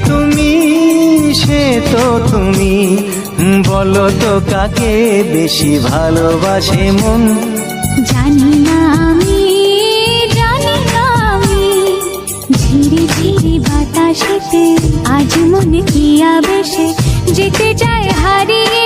তুমি, সে তো তুমি, বলো তো কাকে বেশি ভালোবাসে মন। জানি না আমি, জানি না আমি, ঝিরি ঝিরি বাতাসেতে আজ মনে কি আবেশে যেতে চায় হারিয়ে